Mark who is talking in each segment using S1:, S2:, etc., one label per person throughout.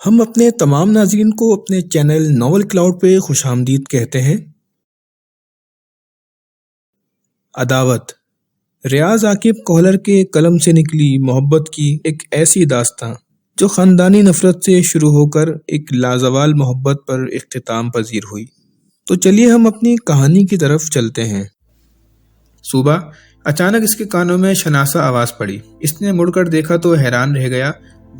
S1: ہم اپنے تمام ناظرین کو اپنے چینل ناول کلاؤڈ پہ خوش آمدید کہتے ہیں۔ عداوت ریاض عاقب کوہلر کے قلم سے نکلی محبت کی ایک ایسی داستان جو خاندانی نفرت سے شروع ہو کر ایک لازوال محبت پر اختتام پذیر ہوئی۔ تو چلیے ہم اپنی کہانی کی طرف چلتے ہیں۔ صبح اچانک اس کے کانوں میں شناسہ آواز پڑی۔ اس نے مڑ کر دیکھا تو حیران رہ گیا،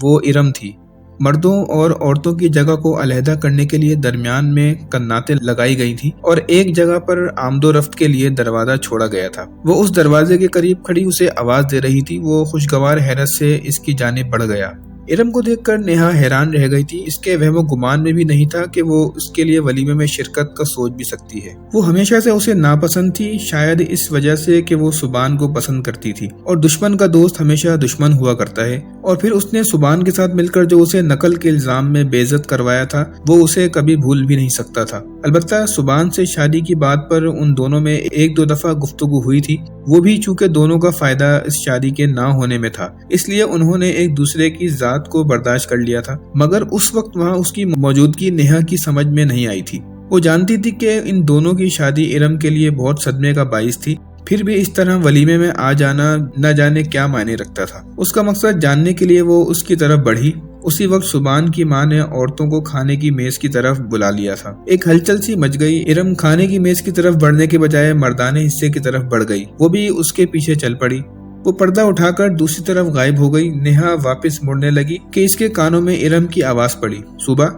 S1: وہ ارم تھی۔ مردوں اور عورتوں کی جگہ کو علیحدہ کرنے کے لیے درمیان میں کناتیں لگائی گئی تھیں اور ایک جگہ پر آمد و رفت کے لیے دروازہ چھوڑا گیا تھا۔ وہ اس دروازے کے قریب کھڑی اسے آواز دے رہی تھی۔ وہ خوشگوار حیرت سے اس کی جانب بڑھ گیا۔ ارم کو دیکھ کر نیہا حیران رہ گئی تھی۔ اس کے وہم و گمان میں بھی نہیں تھا کہ وہ اس کے لیے ولیمے میں شرکت کا سوچ بھی سکتی ہے۔ وہ ہمیشہ سے اسے ناپسند تھی، شاید اس وجہ سے کہ وہ سبحان کو پسند کرتی تھی، اور دشمن کا دوست ہمیشہ دشمن ہوا کرتا ہے۔ اور پھر اس نے سبحان کے ساتھ مل کر جو اسے نقل کے الزام میں بے عزت کروایا تھا وہ اسے کبھی بھول بھی نہیں سکتا تھا۔ البتہ سبحان سے شادی کی بات پر ان دونوں میں ایک دو دفعہ گفتگو ہوئی تھی، وہ بھی چونکہ دونوں کا فائدہ اس شادی کے نہ ہونے میں تھا، اس لیے انہوں نے ایک دوسرے کی ذات کو برداشت کر لیا تھا۔ مگر اس وقت وہاں اس کی موجودگی نیہا کی سمجھ میں نہیں آئی تھی۔ وہ جانتی تھی کہ ان دونوں کی شادی ارم کے لیے بہت صدمے کا باعث تھی، پھر بھی اس طرح ولیمے میں آ جانا نہ جانے کیا معنی رکھتا تھا۔ اس کا مقصد جاننے کے لیے وہ اس کی طرف بڑھی۔ اسی وقت سبحان کی ماں نے عورتوں کو کھانے کی میز کی طرف بلا لیا تھا۔ ایک ہلچل سی مچ گئی۔ ارم کھانے کی میز کی طرف بڑھنے کے بجائے مردانے حصے کی طرف بڑھ گئی۔ وہ بھی اس کے پیچھے چل پڑی۔ وہ پردہ اٹھا کر دوسری طرف غائب ہو گئی۔ نیہا واپس مڑنے لگی کہ اس کے کانوں میں ارم کی آواز پڑی، صبح۔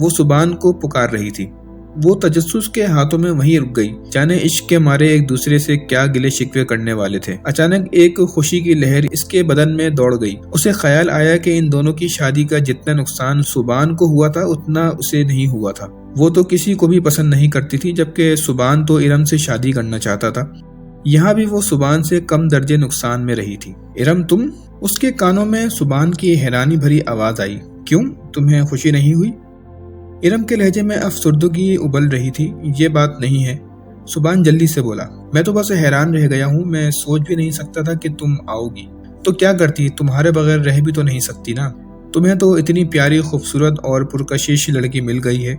S1: وہ سبحان کو پکار رہی تھی۔ وہ تجسس کے ہاتھوں میں وہیں رک گئی، جانے عشق کے مارے ایک دوسرے سے کیا گلے شکوے کرنے والے تھے۔ اچانک ایک خوشی کی لہر اس کے بدن میں دوڑ گئی۔ اسے خیال آیا کہ ان دونوں کی شادی کا جتنا نقصان سبحان کو ہوا تھا اتنا اسے نہیں ہوا تھا۔ وہ تو کسی کو بھی پسند نہیں کرتی تھی، جبکہ سبحان تو ارم سے شادی کرنا چاہتا تھا۔ یہاں بھی وہ سبحان سے کم درجے نقصان میں رہی تھی۔ ارم تم؟ اس کے کانوں میں سبحان کی حیرانی بھری آواز آئی۔ کیوں؟ تمہیں خوشی نہیں ہوئی؟ ارم کے لہجے میں افسردگی ابل رہی تھی۔ یہ بات نہیں ہے، سبحان جلدی سے بولا۔ میں تو بس حیران رہ گیا ہوں، میں سوچ بھی نہیں سکتا تھا کہ تم آؤ گی۔ تو کیا کرتی، تمہارے بغیر رہ بھی تو نہیں سکتی نا۔ تمہیں تو اتنی پیاری، خوبصورت اور پرکشش لڑکی مل گئی ہے۔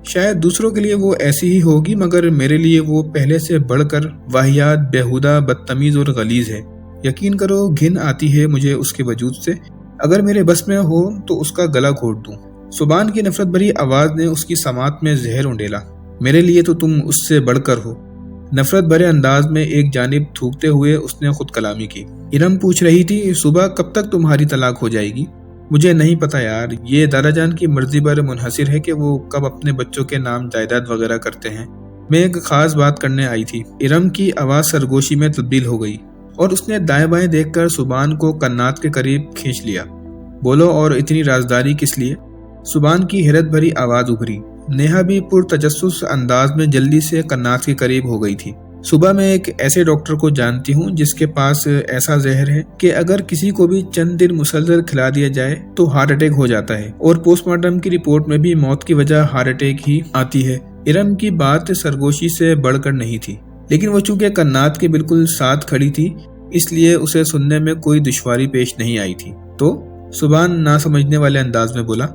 S1: شاید دوسروں کے لیے وہ ایسی ہی ہوگی، مگر میرے لیے وہ پہلے سے بڑھ کر واہیات، بیہودہ، بدتمیز اور غلیظ ہے۔ یقین کرو، گھن آتی ہے مجھے اس کے وجود سے۔ اگر میرے بس میں ہو تو اس کا گلا گھونٹ دوں۔ سبحان کی نفرت بھری آواز نے اس کی سماعت میں زہر انڈیلا۔ میرے لیے تو تم اس سے بڑھ کر ہو۔ نفرت بھرے انداز میں ایک جانب تھوکتے ہوئے اس نے خود کلامی کی۔ ارم پوچھ رہی تھی، صبح کب تک تمہاری طلاق ہو جائے گی؟ مجھے نہیں پتا یار، یہ دادا جان کی مرضی پر منحصر ہے کہ وہ کب اپنے بچوں کے نام جائیداد وغیرہ کرتے ہیں۔ میں ایک خاص بات کرنے آئی تھی۔ ارم کی آواز سرگوشی میں تبدیل ہو گئی اور اس نے دائیں بائیں دیکھ کر سبحان کو کنات کے قریب کھینچ لیا۔ بولو، اور اتنی رازداری کس لیے؟ سبحان کی حیرت بھری آواز ابھری۔ نیہا بھی پرتجسس انداز میں جلدی سے کنات کے قریب ہو گئی تھی۔ صبح میں ایک ایسے ڈاکٹر کو جانتی ہوں جس کے پاس ایسا زہر ہے کہ اگر کسی کو بھی چند دن مسلسل کھلا دیا جائے تو ہارٹ اٹیک ہو جاتا ہے، اور پوسٹ مارٹم کی رپورٹ میں بھی موت کی وجہ ہارٹ اٹیک ہی آتی ہے۔ ارم کی بات سرگوشی سے بڑھ کر نہیں تھی، لیکن وہ چونکہ کنات کے بالکل ساتھ کھڑی تھی اس لیے اسے سننے میں کوئی دشواری پیش نہیں آئی تھی۔ تو سبحان نہ سمجھنے والے انداز میں بولا،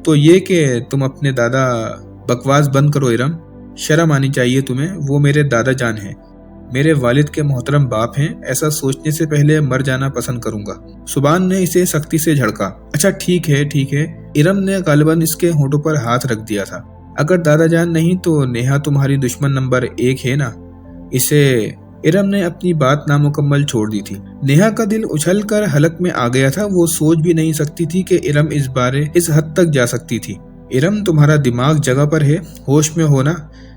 S1: تو یہ کہ تم اپنے دادا… بکواس بند کرو ارم، شرم آنی چاہیے تمہیں، وہ میرے دادا جان ہیں، میرے والد کے محترم باپ ہیں، ایسا سوچنے سے پہلے مر جانا پسند کروں گا۔ سبحان نے اسے سختی سے جھڑکا۔ اچھا ٹھیک ہے ٹھیک ہے۔ ارم نے غالباً اس کے ہونٹوں پر ہاتھ رکھ دیا تھا۔ اگر دادا جان نہیں تو نیہا تمہاری دشمن نمبر 1 ہے نا۔ اسے… ارم نے اپنی بات نامکمل چھوڑ دی تھی۔ نیہا کا دل اچھل کر حلق میں آ گیا تھا۔ وہ سوچ بھی نہیں سکتی تھی کہ ارم اس بارے اس حد تک جا سکتی تھی۔ ارم، تمہارا دماغ جگہ پر ہے، ہوش میں ہو نا؟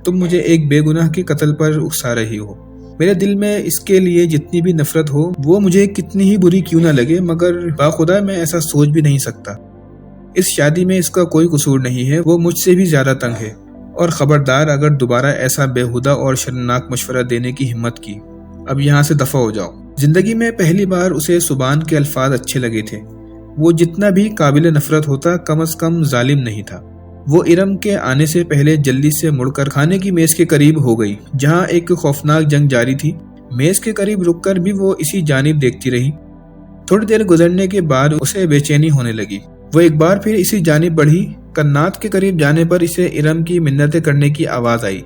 S1: تم مجھے ایک بے گناہ کے قتل پر اکسا رہی ہو۔ میرے دل میں اس کے لیے جتنی بھی نفرت ہو، وہ مجھے کتنی ہی بری کیوں نہ لگے، مگر باخدا میں ایسا سوچ بھی نہیں سکتا۔ اس شادی میں اس کا کوئی قصور نہیں ہے، وہ مجھ سے بھی زیادہ تنگ ہے۔ اور خبردار، اگر دوبارہ ایسا بےہودہ اور شرمناک مشورہ دینے کی ہمت کی، اب یہاں سے دفع ہو جاؤ۔ زندگی میں پہلی بار اسے سبحان کے الفاظ اچھے لگے تھے۔ وہ جتنا بھی قابل نفرت ہوتا، کم از کم ظالم نہیں تھا۔ وہ ارم کے آنے سے پہلے جلدی سے مڑ کر کھانے کی میز کے قریب ہو گئی، جہاں ایک خوفناک جنگ جاری تھی۔ میز کے قریب رک کر بھی وہ اسی جانب دیکھتی رہی۔ تھوڑی دیر گزرنے کے بعد اسے بے چینی ہونے لگی۔ وہ ایک بار پھر اسی جانب بڑھی۔ कन्नात के करीब जाने पर इसे इरम की मिन्नतें करने की आवाज आई।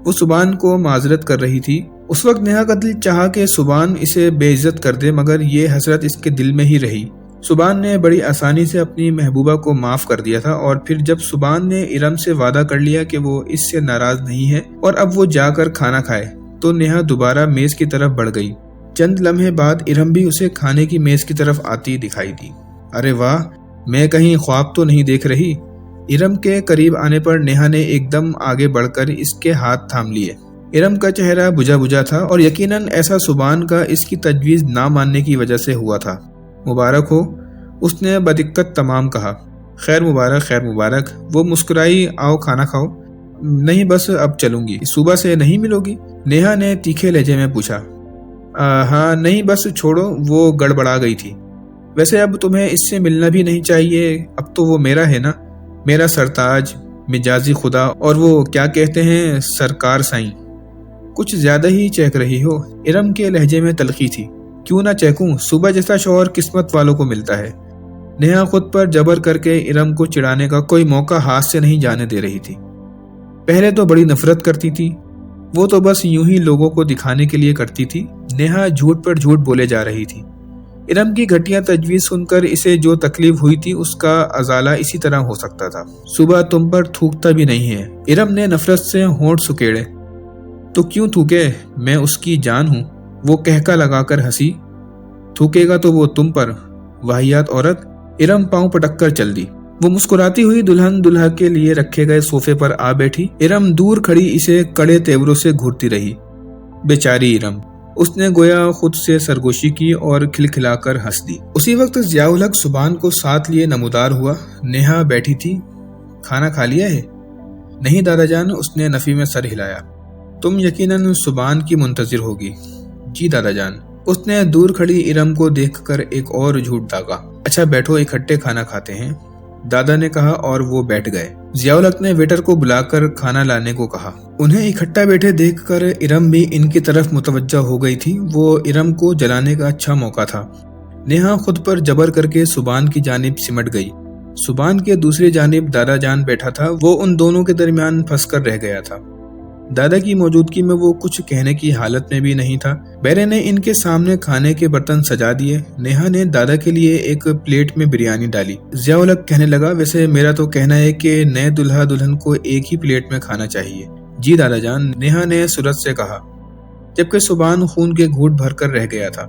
S1: वो सुबान को माजरत कर रही थी। उस वक्त नेहा का दिल चाहा कि सुबान इसे बेइज्जत कर दे, मगर ये हसरत इसके दिल में ही रही। सुबान ने बड़ी आसानी से अपनी महबूबा को माफ कर दिया था, और फिर जब सुबान ने इरम से वादा कर लिया कि वो इससे नाराज नहीं है और अब वो जाकर खाना खाए, तो नेहा दोबारा मेज की तरफ बढ़ गई। चंद लम्हे बाद इरम भी उसे खाने की मेज की तरफ आती दिखाई दी। अरे वाह, मैं कहीं ख्वाब तो नहीं देख रही। इरम के करीब आने पर नेहा ने एकदम आगे बढ़कर इसके हाथ थाम लिए। इरम का चेहरा बुझा बुझा था और यकीनन ऐसा सुबान का इसकी तजवीज ना मानने की वजह से हुआ था। मुबारक हो, उसने बदिक्कत तमाम कहा। खैर मुबारक, खैर मुबारक। वो मुस्कुराई। आओ खाना खाओ। नहीं बस अब चलूंगी, सुबह से नहीं मिलोगी? नेहा ने तीखे लहजे में पूछा। हाँ नहीं बस छोड़ो, वो गड़बड़ा गई थी। वैसे अब तुम्हें इससे मिलना भी नहीं चाहिए, अब तो वो मेरा है ना, मेरा सरताज, मिजाजी खुदा, और वो क्या कहते हैं, सरकार साईं। कुछ ज्यादा ही चहक रही हो। इरम के लहजे में तलखी थी। क्यों ना चहकूं, सुबह जैसा शौहर किस्मत वालों को मिलता है। नेहा खुद पर जबर करके इरम को चिढ़ाने का कोई मौका हाथ से नहीं जाने दे रही थी। पहले तो बड़ी नफरत करती थी, वो तो बस यूं ही लोगों को दिखाने के लिए करती थी। नेहा झूठ पर झूठ बोले जा रही थी। इरम की घटिया तजवीज सुनकर इसे जो तकलीफ हुई थी उसका अजाला इसी तरह हो सकता था। सुबह तुम पर थूकता भी नहीं है। इरम ने नफरत से होंठ सुकेड़े। तो क्यों थूके, मैं उसकी जान हूं। वो कहका लगाकर हंसी। थूकेगा तो वो तुम पर, वाहियात औरत। इरम पांव पटक कर चल दी। वो मुस्कुराती हुई दुल्हन दुल्हा के लिए रखे गए सोफे पर आ बैठी। इरम दूर खड़ी इसे कड़े तेवरों से घूरती रही। बेचारी इरम, उसने गोया खुद से सरगोशी की और खिलखिलाकर हंस दी। उसी वक्त ज़ियाउल हक सुबान को साथ लिए नमूदार हुआ। नेहा बैठी थी। खाना खा लिया है? नहीं दादा जान, उसने नफी में सर हिलाया। तुम यकीनन सुबान की मुंतजिर होगी। जी दादा जान। उसने दूर खड़ी इरम को देखकर एक और झूठ दागा। अच्छा बैठो, इकट्ठे खाना खाते हैं, दादा ने कहा, और वो बैठ गए। ज़ियाउल हक ने वेटर को बुलाकर खाना लाने को कहा। उन्हें इकट्ठा बैठे देखकर इरम भी इनकी तरफ मुतवज्जा हो गई थी। वो इरम को जलाने का अच्छा मौका था। नेहा खुद पर जबर करके सुबान की जानिब सिमट गई। सुबान के दूसरी जानिब दादा जान बैठा था। वो उन दोनों के दरमियान फंस कर रह गया था। दादा की मौजूदगी में वो कुछ कहने की हालत में भी नहीं था। बेरे ने इनके सामने खाने के बर्तन सजा दिए। नेहा ने दादा के लिए एक प्लेट में बिरयानी डाली। ज़ियाउल हक कहने लगा, वैसे मेरा तो कहना है कि नए दुल्हा दुल्हन को एक ही प्लेट में खाना चाहिए। जी दादा जान, नेहा ने सूरत से कहा, जबकि सुबान खून के घूंट भरकर रह गया था।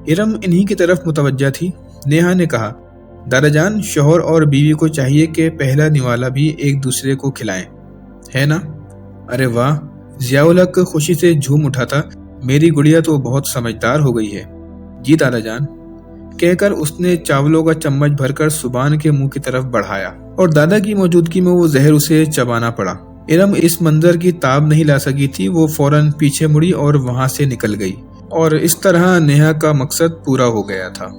S1: इरम इन्हीं की तरफ मुतवज्जा थी। नेहा ने कहा, दादा जान, शौहर और बीवी को चाहिए कि पहला निवाला भी एक दूसरे को खिलाएं, है ना? अरे वाह, ज़ियाउल हक खुशी से झूम उठा था। मेरी गुड़िया तो बहुत समझदार हो गई है। जी दादा जान, कहकर उसने चावलों का चम्मच भरकर सुबान के मुंह की तरफ बढ़ाया और दादा की मौजूदगी में वो जहर उसे चबाना पड़ा। इरम इस मंजर की ताब नहीं ला सकी थी। वो फौरन पीछे मुड़ी और वहां से निकल गई, और इस तरह नेहा का मकसद पूरा हो गया था।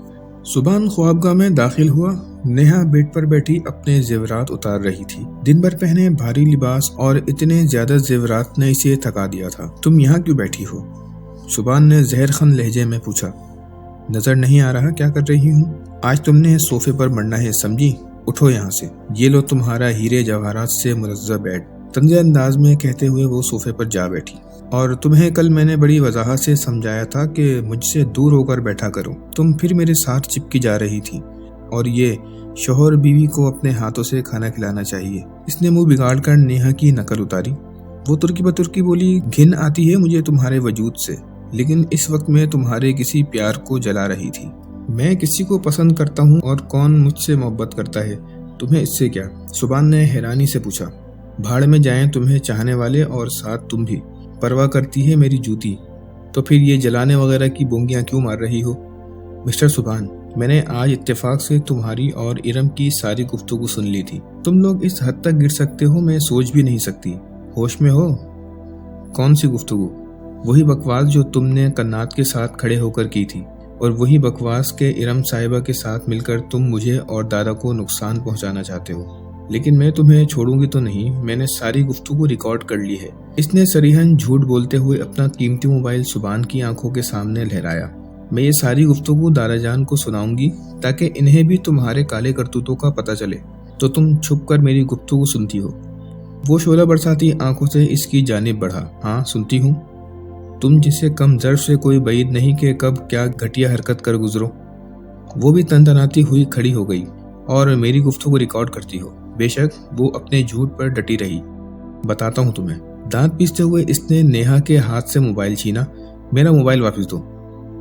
S1: सुबान ख्वाबगाह में दाखिल हुआ। नेहा बेड पर बैठी अपने जेवरात उतार रही थी। दिन भर पहने भारी लिबास और इतने ज्यादा जेवरात ने इसे थका दिया था। तुम यहाँ क्यों बैठी हो? सुबान ने जहरखन लहजे में पूछा। नजर नहीं आ रहा क्या कर रही हूँ? आज तुमने सोफे पर मरना है, समझी? उठो यहाँ से। ये लो तुम्हारा हीरे जवाहरात से मुलज़्ज़ा बेड। तंज़ अंदाज में कहते हुए वो सोफे पर जा बैठी। और तुम्हें कल मैंने बड़ी वजाहत से समझाया था कि मुझसे दूर होकर बैठा करो। तुम फिर मेरे साथ चिपकी जा रही थी। और ये शौहर बीवी को अपने हाथों से खाना खिलाना चाहिए। इसने मुंह बिगाड़ कर नेहा की नकल उतारी। वो तुर्की बतुर्की बोली, घिन आती है मुझे तुम्हारे वजूद से, लेकिन इस वक्त मैं तुम्हारे किसी प्यार को जला रही थी। मैं किसी को पसंद करता हूँ और कौन मुझसे मोहब्बत करता है, तुम्हें इससे क्या? सुबान ने हैरानी से पूछा। भाड़ में जाएं तुम्हें चाहने वाले और साथ तुम भी। परवाह करती है मेरी जूती, तो फिर ये जलाने वगैरह की बोंगियां क्यों मार रही हो? मिस्टर सुबान, मैंने आज इत्तेफाक से तुम्हारी और इरम की सारी गुफ्तगू सुन ली थी। तुम लोग इस हद तक गिर सकते हो मैं सोच भी नहीं सकती। होश में हो? कौन सी गुफ्तगू? वही बकवास जो तुमने कन्नात के साथ खड़े होकर की थी, और वही बकवास के इरम साहिबा के साथ मिलकर तुम मुझे और दादा को नुकसान पहुंचाना चाहते हो। लेकिन मैं तुम्हें छोड़ूंगी तो नहीं, मैंने सारी गुफ्तगू रिकॉर्ड कर ली है। इसने सरीहन झूठ बोलते हुए अपना कीमती मोबाइल सुबान की आंखों के सामने लहराया। मैं ये सारी गुफ्तगू दादा जान को सुनाऊंगी ताकि इन्हें भी तुम्हारे काले करतूतों का पता चले। तो तुम छुप कर मेरी गुफ्तगू सुनती हो। वो शोला बरसाती आंखों से इसकी जानिब बढ़ा। हाँ, सुनती हूँ। तुम जिसे कम ज़र्फ से कोई बईद नहीं कि कब क्या घटिया हरकत कर गुजरो। वो भी तनतनाती हुई खड़ी हो गई। और मेरी गुफ्तगू रिकॉर्ड करती हो। बेशक वो अपने झूठ पर डटी रही। बताता हूँ तुम्हें। दांत पीसते हुए इसने नेहा के हाथ से मोबाइल छीना। मेरा मोबाइल वापस दो।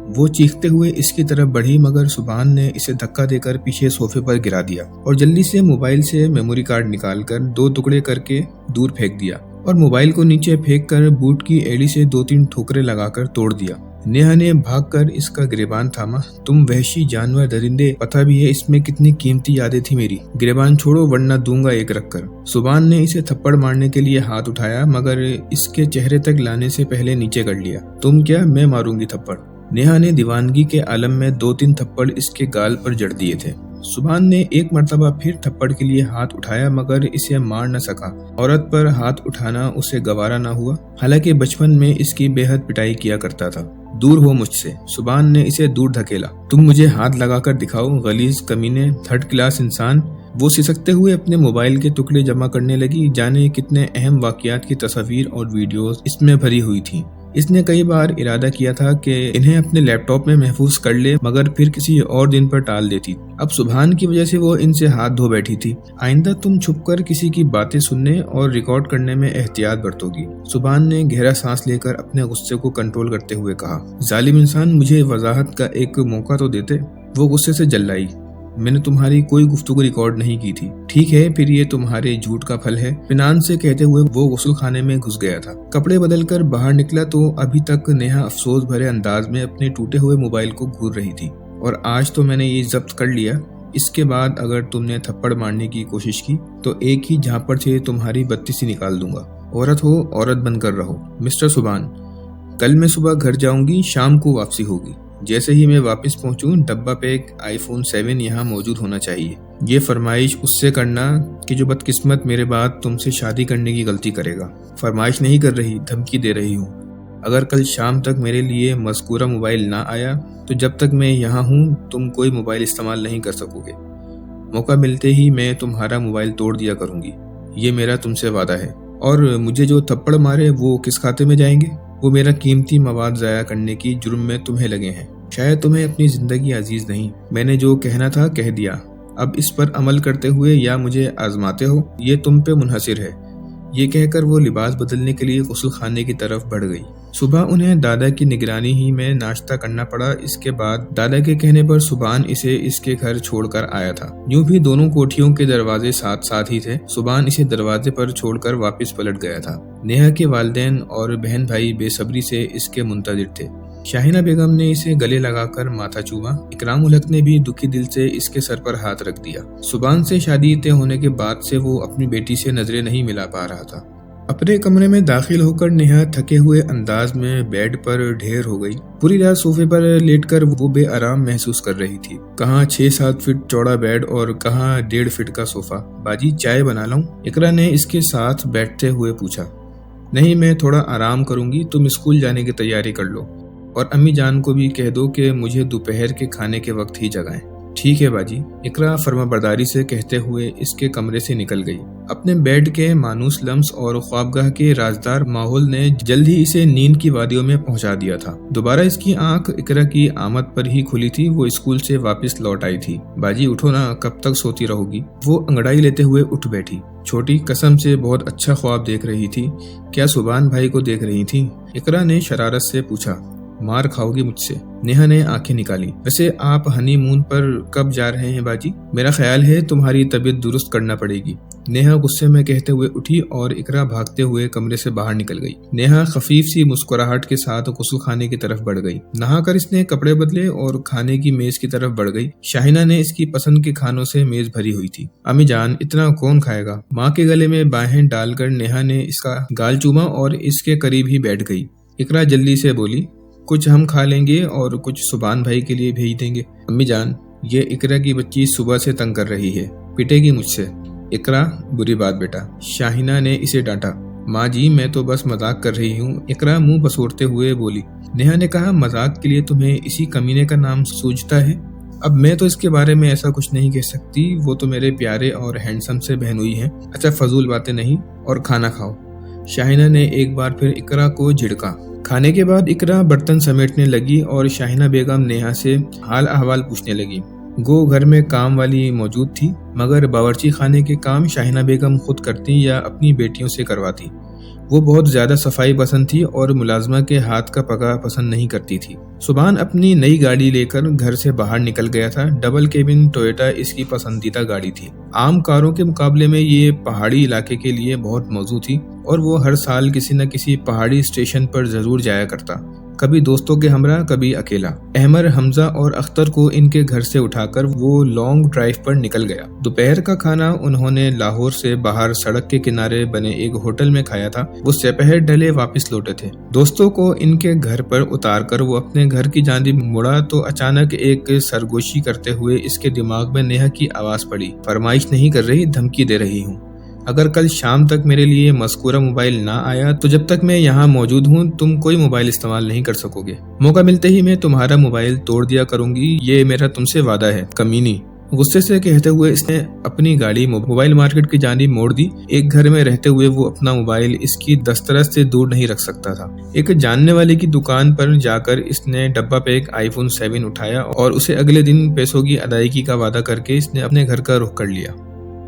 S1: वो चीखते हुए इसकी तरफ बढ़ी, मगर सुभान ने इसे धक्का देकर पीछे सोफे पर गिरा दिया और जल्दी से मोबाइल से मेमोरी कार्ड निकालकर 2 टुकड़े करके दूर फेंक दिया और मोबाइल को नीचे फेंक कर बूट की एड़ी से 2-3 ठोकरे लगाकर तोड़ दिया। नेहा ने भागकर इसका गिरेबान थामा। तुम वहशी जानवर दरिंदे, पता भी है इसमें कितनी कीमती यादें थी मेरी। गिरेबान छोड़ो वरना दूंगा एक रखकर। सुभान ने इसे थप्पड़ मारने के लिए हाथ उठाया, मगर इसके चेहरे तक लाने से पहले नीचे कर लिया। तुम क्या, मैं मारूंगी थप्पड़। नेहा ने दीवानगी के आलम में 2-3 थप्पड़ इसके गाल पर जड़ दिए थे। सुभान ने एक मर्तबा फिर थप्पड़ के लिए हाथ उठाया, मगर इसे मार न सका। औरत पर हाथ उठाना उसे गवारा न हुआ। हालांकि बचपन में इसकी बेहद पिटाई किया करता था। दूर हो मुझसे। सुभान ने इसे दूर धकेला। तुम मुझे हाथ लगाकर दिखाओ, गलीज कमीने, 3rd क्लास इंसान। वो सिसकते हुए अपने मोबाइल के टुकड़े जमा करने लगी। जाने कितने अहम वाकयात की तस्वीर और वीडियोस इसमें भरी हुई थी। इसने कई बार इरादा किया था कि इन्हें अपने लैपटॉप में महफूज कर ले, मगर फिर किसी और दिन पर टाल देती। अब सुभान की वजह से वो इनसे हाथ धो बैठी थी। आइंदा तुम छुपकर किसी की बातें सुनने और रिकॉर्ड करने में एहतियात बरतोगी। सुभान ने गहरा सांस लेकर अपने गुस्से को कंट्रोल करते हुए कहा। जालिम इंसान, मुझे वजाहत का एक मौका तो देते। वो गुस्से से जल्लाई। मैंने तुम्हारी कोई गुफ्तगू रिकॉर्ड नहीं की थी। ठीक है, फिर ये तुम्हारे झूठ का फल है। इत्मीनान से कहते हुए वो गुस्ल खाने में घुस गया था। कपड़े बदलकर बाहर निकला तो अभी तक नेहा अफसोस भरे अंदाज में अपने टूटे हुए मोबाइल को घूर रही थी। और आज तो मैंने ये जब्त कर लिया। इसके बाद अगर तुमने थप्पड़ मारने की कोशिश की तो एक ही झापड़ से तुम्हारी बत्तीसी निकाल दूंगा। औरत हो, औरत बनकर रहो। मिस्टर सुभान, कल मैं सुबह घर जाऊंगी, शाम को वापसी होगी। जैसे ही मैं वापस पहुंचूं, डब्बा पे एक iPhone 7 यहाँ मौजूद होना चाहिए। ये फरमाइश उससे करना कि जो बदकिस्मत मेरे बाद तुमसे शादी करने की गलती करेगा। फरमाइश नहीं कर रही, धमकी दे रही हूँ। अगर कल शाम तक मेरे लिए मज़कूरा मोबाइल ना आया तो जब तक मैं यहाँ हूँ तुम कोई मोबाइल इस्तेमाल नहीं कर सकोगे। मौका मिलते ही मैं तुम्हारा मोबाइल तोड़ दिया करूँगी। ये मेरा तुमसे वादा है। और मुझे जो थप्पड़ मारे वो किस खाते में जाएंगे? वो मेरा कीमती मवाद ज़ाया करने की जुर्म में तुम्हें लगे हैं। शायद तुम्हें अपनी ज़िंदगी अजीज़ नहीं। मैंने जो कहना था कह दिया। अब इस पर अमल करते हुए या मुझे आजमाते हो, ये तुम पे मुनहसिर है। ये कहकर वो लिबास बदलने के लिए गुस्ल खाने की तरफ बढ़ गई। सुबह उन्हें दादा की निगरानी ही में नाश्ता करना पड़ा। इसके बाद दादा के कहने पर सुभान इसे इसके घर छोड़कर आया था। यूं भी दोनों कोठियों के दरवाजे साथ साथ ही थे। सुभान इसे दरवाजे पर छोड़कर वापस पलट गया था। नेहा के वालिदैन और बहन भाई बेसब्री से इसके मुंतजिर थे। शाहिना बेगम ने इसे गले लगाकर माथा चूमा। इकराम उल हक ने भी दुखी दिल से इसके सर पर हाथ रख दिया। सुभान से शादी तय होने के बाद से वो अपनी बेटी से नजरें नहीं मिला पा रहा था। अपने कमरे में दाखिल होकर नेहा थके हुए अंदाज में बेड पर ढेर हो गई। पूरी रात सोफे पर लेटकर वो बेआराम महसूस कर रही थी। कहाँ 6-7 फीट चौड़ा बेड और कहाँ 1.5 फीट का सोफा। बाजी, चाय बना लाऊं? इकरा ने इसके साथ बैठते हुए पूछा। नहीं, मैं थोड़ा आराम करूंगी, तुम स्कूल जाने की तैयारी कर लो और अम्मी जान को भी कह दो कि मुझे दोपहर के खाने के वक्त ही जगाएं। ठीक है बाजी, इकरा फर्माबरदारी से कहते हुए इसके कमरे से निकल गई। अपने बेड के मानूस लम्स और ख्वाबगाह के राजदार माहौल ने जल्द ही इसे नींद की वादियों में पहुंचा दिया था। दोबारा इसकी आंख इकरा की आमद पर ही खुली थी। वो स्कूल से वापस लौट आई थी। बाजी उठो ना, कब तक सोती रहोगी? वो अंगड़ाई लेते हुए उठ बैठी। छोटी कसम से बहुत अच्छा ख्वाब देख रही थी। क्या सुभान भाई को देख रही थी? इकरा ने शरारत से पूछा। मार खाओगी मुझसे? नेहा ने आंखें निकाली। वैसे आप हनीमून पर कब जा रहे हैं बाजी? मेरा ख्याल है तुम्हारी तबीयत दुरुस्त करना पड़ेगी। नेहा गुस्से में कहते हुए उठी और इकरा भागते हुए कमरे से बाहर निकल गई। नेहा खफीफ सी मुस्कुराहट के साथ गुस्ल खाने की तरफ बढ़ गई। नहाकर इसने कपड़े बदले और खाने की मेज की तरफ बढ़ गई। शाहिना ने इसकी पसंद के खानों से मेज भरी हुई थी। अम्मी जान, इतना कौन खाएगा? माँ के गले में बाहें डालकर नेहा ने इसका गाल चूमा और इसके करीब ही बैठ गई। इकरा जल्दी से बोली, कुछ हम खा लेंगे और कुछ सुभान भाई के लिए भेज देंगे। अम्मी जान, ये इकरा की बच्ची सुबह से तंग कर रही है, पिटेगी मुझसे। इकरा, बुरी बात बेटा, शाहिना ने इसे डांटा। माँ जी, मैं तो बस मजाक कर रही हूँ, इकरा मुंह बसोरते हुए बोली। नेहा ने कहा, मजाक के लिए तुम्हें इसी कमीने का नाम सूझता है? اب میں تو اس کے بارے میں ایسا کچھ نہیں کہہ سکتی، وہ تو میرے پیارے اور ہینڈسم سے بہنوئی ہیں۔ اچھا فضول باتیں نہیں اور کھانا کھاؤ۔ شاہینہ نے ایک بار پھر اقرا کو جھڑکا۔ کھانے کے بعد اقرا برتن سمیٹنے لگی اور شاہینہ بیگم نیہا سے حال احوال پوچھنے لگی۔ گو گھر میں کام والی موجود تھی، مگر باورچی خانے کے کام شاہینہ بیگم خود کرتی یا اپنی بیٹیوں سے کرواتی۔ وہ بہت زیادہ صفائی پسند تھی اور ملازمہ کے ہاتھ کا پکا پسند نہیں کرتی تھی۔ سبحان اپنی نئی گاڑی لے کر گھر سے باہر نکل گیا تھا۔ ڈبل کیبن ٹویوٹا اس کی پسندیدہ گاڑی تھی۔ عام کاروں کے مقابلے میں یہ پہاڑی علاقے کے لیے بہت موزوں تھی اور وہ ہر سال کسی نہ کسی پہاڑی اسٹیشن پر ضرور جایا کرتا، کبھی دوستوں کے ہمراہ، کبھی اکیلا۔ احمد، حمزہ اور اختر کو ان کے گھر سے اٹھا کر وہ لانگ ڈرائیو پر نکل گیا۔ دوپہر کا کھانا انہوں نے لاہور سے باہر سڑک کے کنارے بنے ایک ہوٹل میں کھایا تھا۔ وہ سپہر ڈھلے واپس لوٹے تھے۔ دوستوں کو ان کے گھر پر اتار کر وہ اپنے گھر کی جانب مڑا تو اچانک ایک سرگوشی کرتے ہوئے اس کے دماغ میں نیہا کی آواز پڑی۔ فرمائش نہیں کر رہی، دھمکی دے رہی ہوں۔ اگر کل شام تک میرے لیے مذکورہ موبائل نہ آیا تو جب تک میں یہاں موجود ہوں تم کوئی موبائل استعمال نہیں کر سکو گے۔ موقع ملتے ہی میں تمہارا موبائل توڑ دیا کروں گی، یہ میرا تم سے وعدہ ہے، کمینی۔ غصے سے کہتے ہوئے اس نے اپنی گاڑی موبائل مارکیٹ کی جانب موڑ دی۔ ایک گھر میں رہتے ہوئے وہ اپنا موبائل اس کی دسترس سے دور نہیں رکھ سکتا تھا۔ ایک جاننے والے کی دکان پر جا کر اس نے ڈبہ پیک آئی فون 7 اٹھایا اور اسے اگلے دن پیسوں کی ادائیگی کا وعدہ کر کے اس نے اپنے گھر کا رخ کر لیا۔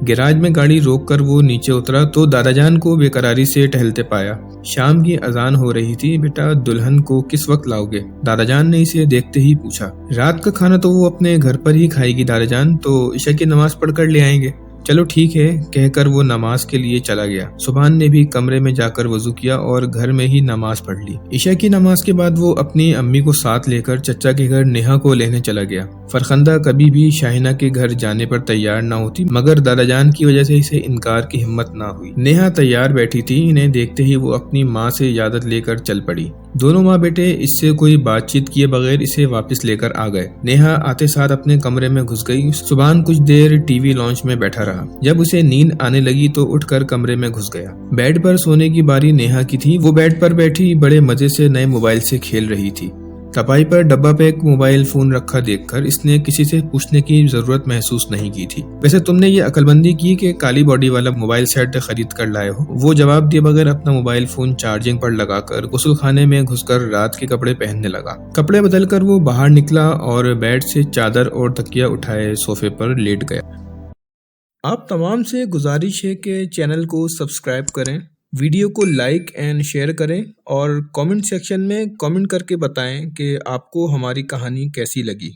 S1: گیراج میں گاڑی روک کر وہ نیچے اترا تو دادا جان کو بے قراری سے ٹہلتے پایا۔ شام کی اذان ہو رہی تھی۔ بیٹا دلہن کو کس وقت لاؤ گے؟ دادا جان نے اسے دیکھتے ہی پوچھا۔ رات کا کھانا تو وہ اپنے گھر پر ہی کھائے گی دادا جان، تو عشاء کی نماز پڑھ کر لے آئیں گے۔ چلو ٹھیک ہے، کہہ کر وہ نماز کے لیے چلا گیا۔ سبحان نے بھی کمرے میں جا کر وضو کیا اور گھر میں ہی نماز پڑھ لی۔ عشاء کی نماز کے بعد وہ اپنی امی کو ساتھ لے کر چچا کے گھر نیہا کو لینے چلا گیا۔ فرخندہ کبھی بھی شاہینہ کے گھر جانے پر تیار نہ ہوتی، مگر دادا جان کی وجہ سے اسے انکار کی ہمت نہ ہوئی۔ نیہا تیار بیٹھی تھی، انہیں دیکھتے ہی وہ اپنی ماں سے اجازت لے کر چل پڑی۔ دونوں ماں بیٹے اس سے کوئی بات چیت کیے بغیر اسے واپس لے کر آ گئے۔ نیہا آتے ساتھ اپنے کمرے میں گھس گئی۔ سبحان کچھ دیر ٹی وی لانچ میں بیٹھا رہا۔ جب اسے نیند آنے لگی تو اٹھ کر کمرے میں گھس گیا۔ بیڈ پر سونے کی باری نیہا کی تھی۔ وہ بیڈ پر بیٹھی بڑے مزے سے نئے موبائل سے کھیل رہی تھی۔ کپائی پر ڈبہ پیک موبائل فون رکھا دیکھ کر اس نے کسی سے پوچھنے کی ضرورت محسوس نہیں کی تھی۔ ویسے تم نے یہ عقل بندی کی کہ کالی باڈی والا موبائل سیٹ خرید کر لائے ہو؟ وہ جواب دیے بغیر اپنا موبائل فون چارجنگ پر لگا کر غسل خانے میں گھس کر رات کے کپڑے پہننے لگا۔ کپڑے بدل کر وہ باہر نکلا اور بیڈ سے چادر اور تکیہ اٹھائے صوفے پر لیٹ گیا۔ آپ تمام سے گزارش ہے کہ چینل کو سبسکرائب کریں، ویڈیو کو لائک اینڈ شیئر کریں اور کامنٹ سیکشن میں کامنٹ کر کے بتائیں کہ آپ کو ہماری کہانی کیسی لگی۔